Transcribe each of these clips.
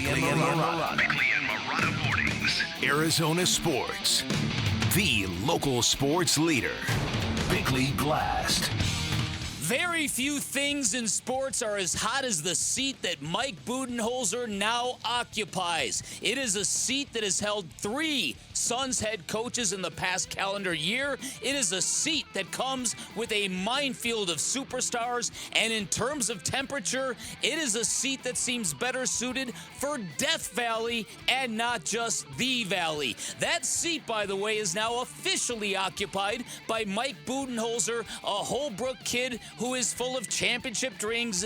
Bickley and Marotta. Bickley and Marotta Mornings. Arizona Sports. The local sports leader. Bickley Blast. Very few things in sports are as hot as the seat that Mike Budenholzer now occupies. It is a seat that has held 3 Suns head coaches in the past calendar year. It is a seat that comes with a minefield of superstars, and in terms of temperature, it is a seat that seems better suited for Death Valley and not just the Valley. That seat, by the way, is now officially occupied by Mike Budenholzer, a Holbrook kid who is full of championship dreams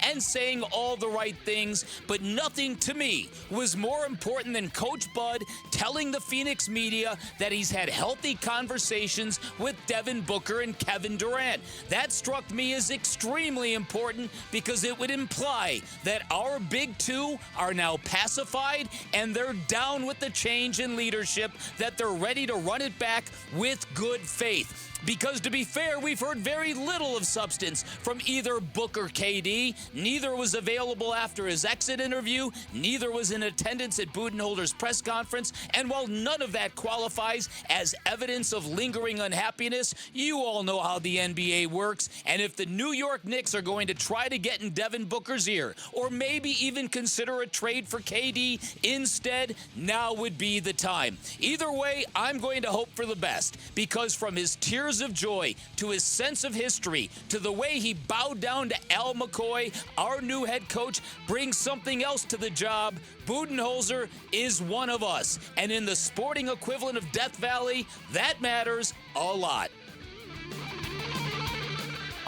and saying all the right things, but nothing to me was more important than Coach Bud telling the Phoenix media that he's had healthy conversations with Devin Booker and Kevin Durant. That struck me as extremely important because it would imply that our big two are now pacified and they're down with the change in leadership, that they're ready to run it back with good faith. Because to be fair, we've heard very little of substance from either Book or KD. Neither was available after his exit interview. Neither was in attendance at Budenholzer's press conference. And while none of that qualifies as evidence of lingering unhappiness, you all know how the NBA works. And if the New York Knicks are going to try to get in Devin Booker's ear, or maybe even consider a trade for KD instead, now would be the time. Either way, I'm going to hope for the best, because from his tears of joy to his sense of history to the way he bowed down to Al McCoy, our new head coach brings something else to the job. Budenholzer is one of us, and in the sporting equivalent of Death Valley, that matters a lot.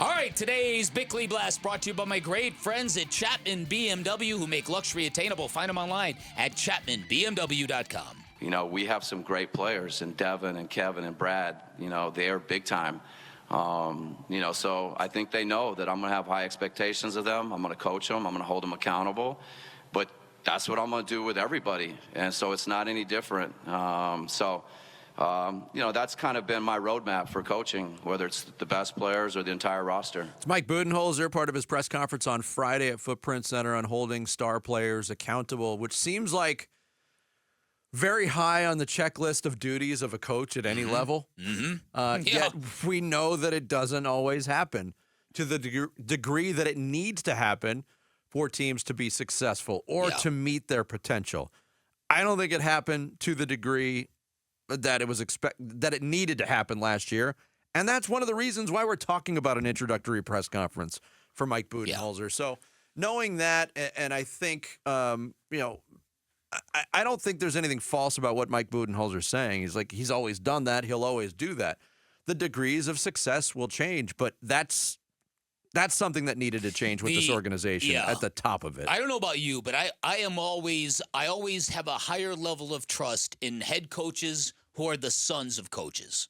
All right, today's Bickley Blast brought to you by my great friends at Chapman BMW, who make luxury attainable. Find them online at chapmanbmw.com. You know, we have some great players, and Devin and Kevin and Brad, you know, they are big time. You know, so I think they know that I'm going to have high expectations of them. I'm going to coach them. I'm going to hold them accountable. But that's what I'm going to do with everybody. And so it's not any different. You know, that's kind of been my roadmap for coaching, whether it's the best players or the entire roster. It's Mike Budenholzer, part of his press conference on Friday at Footprint Center on holding star players accountable, which seems like very high on the checklist of duties of a coach at any level. Yet we know that it doesn't always happen to the degree that it needs to happen for teams to be successful or to meet their potential. I don't think it happened to the degree that it was that it needed to happen last year, and that's one of the reasons why we're talking about an introductory press conference for Mike Budenholzer. So knowing that, and I think you know, I don't think there's anything false about what Mike Budenholzer's saying. He's like, he's always done that. He'll always do that. The degrees of success will change, but that's something that needed to change with this organization at the top of it. I don't know about you, but I always have a higher level of trust in head coaches who are the sons of coaches.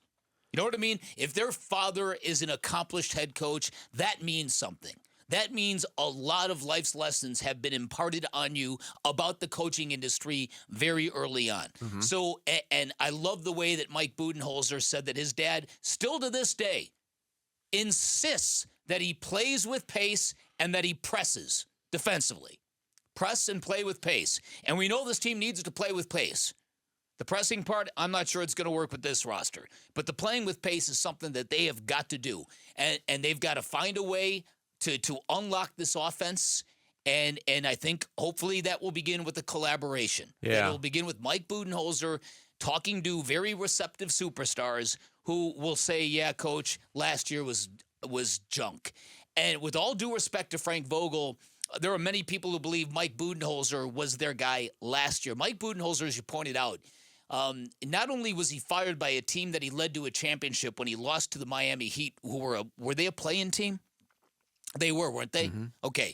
You know what I mean? If their father is an accomplished head coach, that means something. That means a lot of life's lessons have been imparted on you about the coaching industry very early on. So, and I love the way that Mike Budenholzer said that his dad, still to this day, insists that he plays with pace and that he presses defensively. Press and play with pace. And we know this team needs to play with pace. The pressing part, I'm not sure it's going to work with this roster. But the playing with pace is something that they have got to do. And they've got to find a way to unlock this offense, and I think hopefully that will begin with a collaboration. It will begin with Mike Budenholzer talking to very receptive superstars who will say, yeah, coach, last year was junk. And with all due respect to Frank Vogel, there are many people who believe Mike Budenholzer was their guy last year. Mike Budenholzer, as you pointed out, not only was he fired by a team that he led to a championship when he lost to the Miami Heat, who were they a play-in team? They were, weren't they? Okay.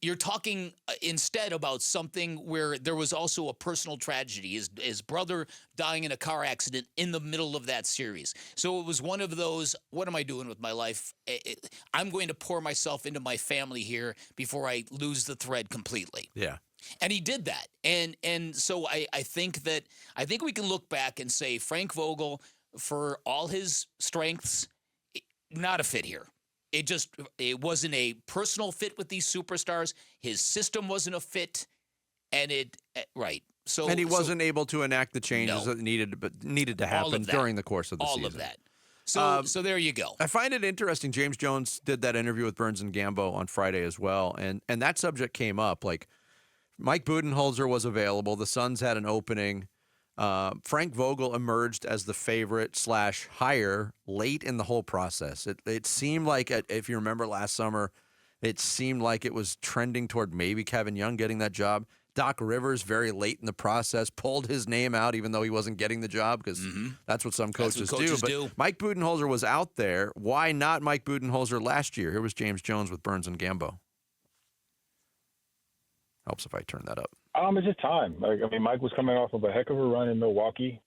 You're talking instead about something where there was also a personal tragedy, his brother dying in a car accident in the middle of that series. So it was one of those, what am I doing with my life? I'm going to pour myself into my family here before I lose the thread completely. Yeah. And he did that. And so I think we can look back and say Frank Vogel, for all his strengths, not a fit here. It wasn't a personal fit with these superstars. His system wasn't a fit. And right. So And he wasn't able to enact the changes No. that needed to happen during the course of the season. All of that. So there you go. I find it interesting. James Jones did that interview with Burns and Gambo on Friday as well, and that subject came up. Like, Mike Budenholzer was available. The Suns had an opening. Frank Vogel emerged as the favorite / hire late in the whole process. It seemed like, if you remember last summer, it seemed like it was trending toward maybe Kevin Young getting that job. Doc Rivers, very late in the process, pulled his name out even though he wasn't getting the job because that's what some coaches, do. But Mike Budenholzer was out there. Why not Mike Budenholzer last year? Here was James Jones with Burns and Gambo. Helps if I turn that up. It's just time. Mike was coming off of a heck of a run in Milwaukee.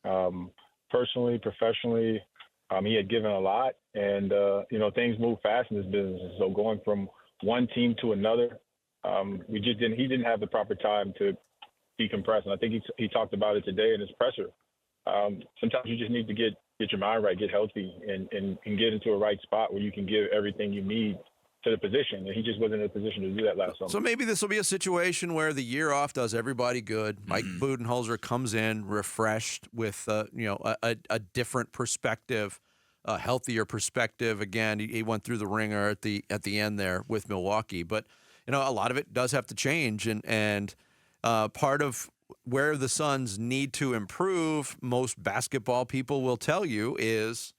Personally, professionally, he had given a lot, and things move fast in this business. So going from one team to another, he didn't have the proper time to decompress. And I think he talked about it today in his presser. Sometimes you just need to get your mind right, get healthy, and get into a right spot where you can give everything you need to the position. And he just wasn't in a position to do that last summer. So maybe this will be a situation where the year off does everybody good. Mike Budenholzer comes in refreshed with a different perspective, a healthier perspective. Again, he went through the ringer at the end there with Milwaukee, but a lot of it does have to change, and part of where the Suns need to improve, most basketball people will tell you, is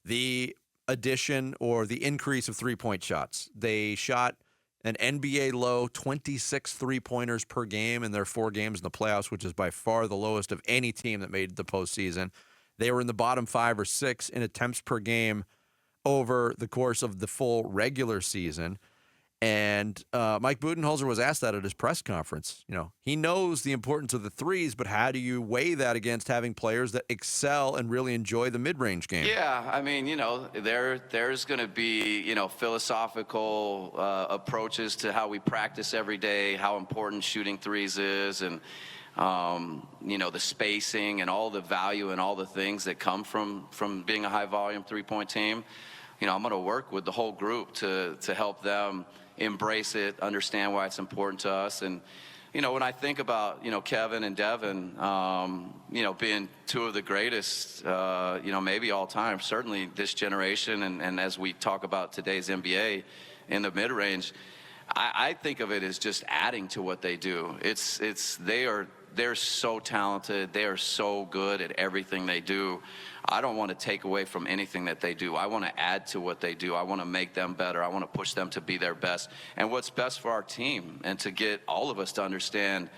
the addition or the increase of three-point shots. They shot an NBA low 26 three-pointers per game in their 4 games in the playoffs, which is by far the lowest of any team that made the postseason. They were in the bottom 5 or 6 in attempts per game over the course of the full regular season. And Mike Budenholzer was asked that at his press conference. He knows the importance of the threes, but how do you weigh that against having players that excel and really enjoy the mid-range game? Yeah, there's going to be, philosophical approaches to how we practice every day, how important shooting threes is, and, the spacing and all the value and all the things that come from being a high-volume three-point team. I'm going to work with the whole group to help them embrace it, understand why it's important to us. And, when I think about, Kevin and Devin, being 2 of the greatest, maybe all time, certainly this generation. And as we talk about today's NBA in the mid-range, I think of it as just adding to what they do. They're so talented. They are so good at everything they do. I don't want to take away from anything that they do. I want to add to what they do. I want to make them better. I want to push them to be their best and what's best for our team, and to get all of us to understand,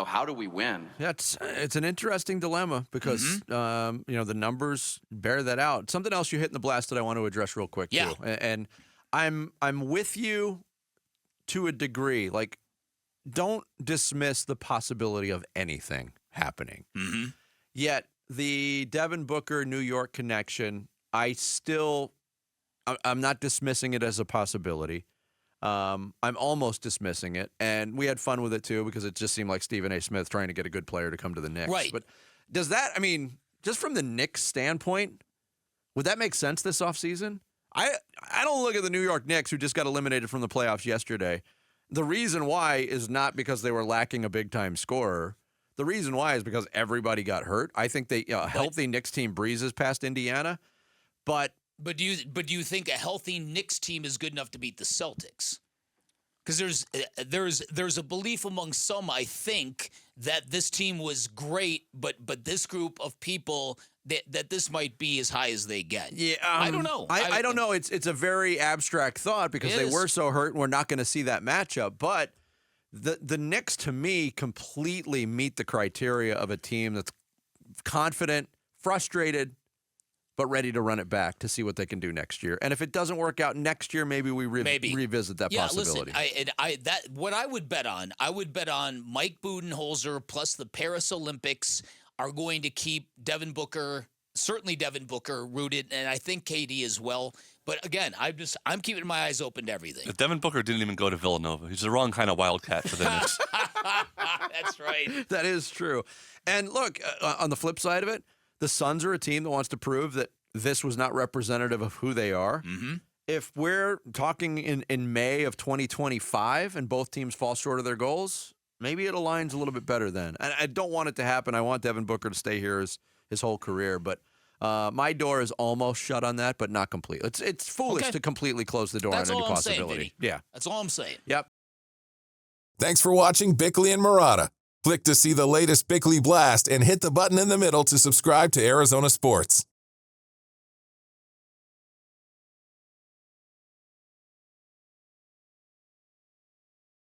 how do we win? Yeah, it's an interesting dilemma because, the numbers bear that out. Something else you hit in the blast that I want to address real quick, too. And I'm with you to a degree. Like, don't dismiss the possibility of anything happening. Yet, the Devin Booker New York connection, I'm not dismissing it as a possibility. I'm almost dismissing it, and we had fun with it too because it just seemed like Stephen A. Smith trying to get a good player to come to the Knicks. Right. But does that, just from the Knicks standpoint, would that make sense this offseason? I don't look at the New York Knicks, who just got eliminated from the playoffs yesterday. The reason why is not because they were lacking a big-time scorer. The reason why is because everybody got hurt. I think a healthy Knicks team breezes past Indiana, but do you think a healthy Knicks team is good enough to beat the Celtics? Because there's a belief among some, I think, that this team was great, but this group of people that this might be as high as they get. Yeah, I don't know. I don't know. It's a very abstract thought because they were so hurt, and we're not going to see that matchup, but. The Knicks, to me, completely meet the criteria of a team that's confident, frustrated, but ready to run it back to see what they can do next year. And if it doesn't work out next year, maybe we revisit that possibility. Listen, what I would bet on Mike Budenholzer plus the Paris Olympics are going to keep Devin Booker, certainly Devin Booker, rooted, and I think KD as well. But again, I'm keeping my eyes open to everything. If Devin Booker didn't even go to Villanova, he's the wrong kind of wildcat for the Knicks. That's right. That is true. And look, on the flip side of it, the Suns are a team that wants to prove that this was not representative of who they are. If we're talking in May of 2025 and both teams fall short of their goals, Maybe it aligns a little bit better then. And I don't want it to happen. I want Devin Booker to stay here his whole career. But my door is almost shut on that, but not complete. It's foolish to completely close the door on any possibility. Yeah. That's all I'm saying. Yep. Thanks for watching Bickley and Marotta. Click to see the latest Bickley Blast and hit the button in the middle to subscribe to Arizona Sports.